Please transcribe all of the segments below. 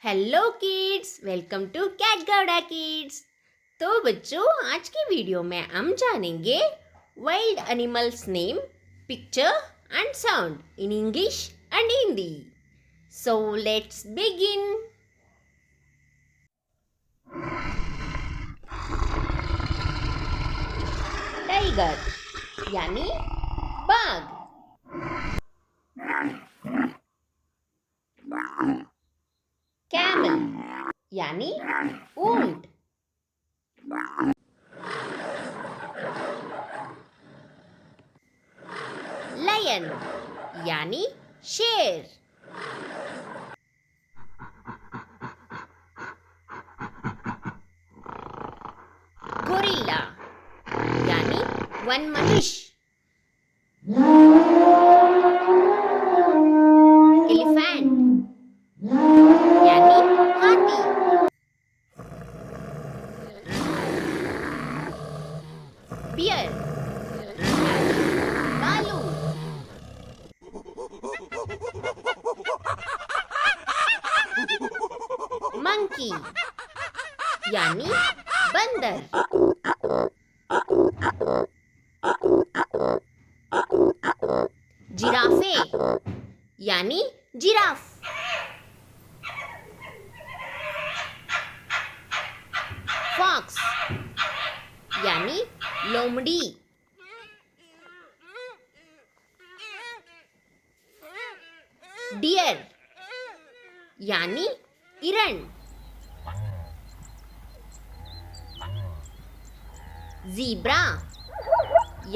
Hello kids, welcome to cat Gowda kids. तो बच्चों, आज की वीडियो में हम जानेंगे wild animals name, picture and sound in English and Hindi. So let's begin. Tiger यानी बाघ। कैमल यानी ऊंट। लायन यानी शेर। गोरिल्ला यानी वन मनुष्य। एलिफेंट यानी हाथी। बियर भालू। मंकी यानी बंदर। जिराफे यानी जिराफ। फॉक्स यानी लोमड़ी। डियर यानी हिरण। ज़ीब्रा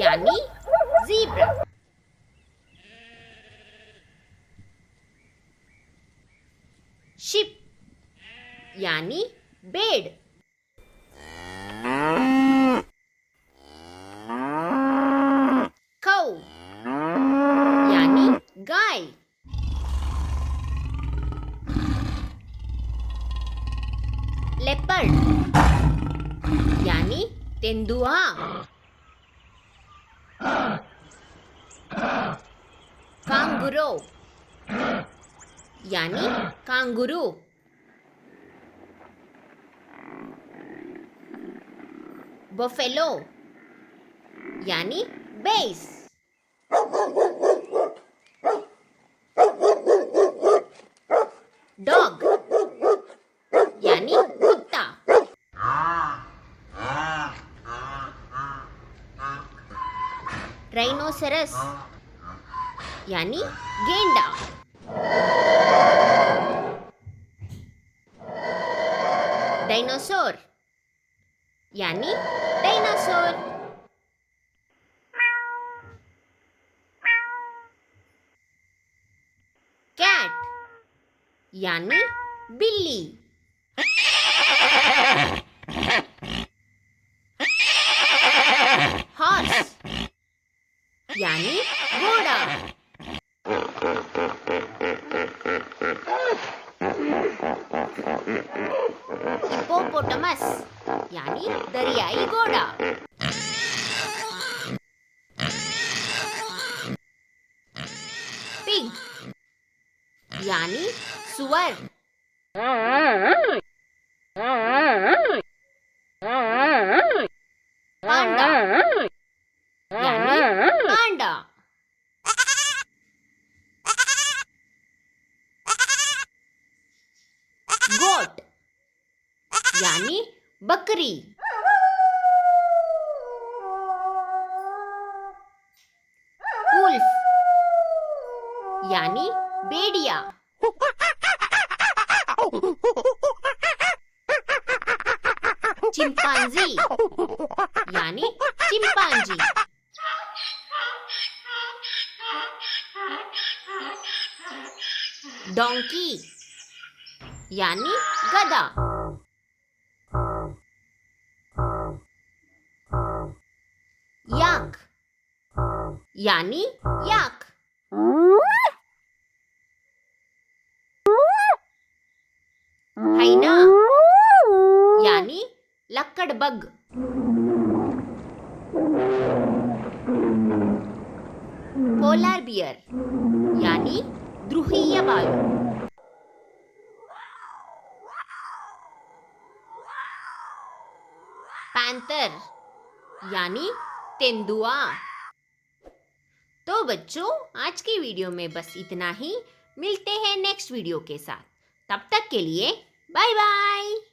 यानी ज़ीब्रा। शिप यानी भेड़। काऊ यानी गाय। लेपर्ड यानी तेंदुआ। कांगुरो यानी कांगुरू। बफेलो यानी भैंस। डॉग यानी कुत्ता। राइनोसेरस यानी गेंडा। डायनासोर यानी डायनासोर। कैट यानी बिल्ली। हॉर्स यानी घोड़ा। हिप्पोपोटामस यानी दरियाई घोड़ा। पिग यानी सुअर। पांडा यानी पांडा। गोट यानी बकरी। वुल्फ यानी भेड़िया। चिंपांजी यानी चिंपांजी। डोंकी यानी गधा। याक यानी याक। हाइना यानी लक्कड़बग। पोलर बियर यानी ध्रुवीय भालू। पैंथर यानी तेंदुआ। तो बच्चों, आज की वीडियो में बस इतना ही। मिलते हैं नेक्स्ट वीडियो के साथ। तब तक के लिए बाय बाय।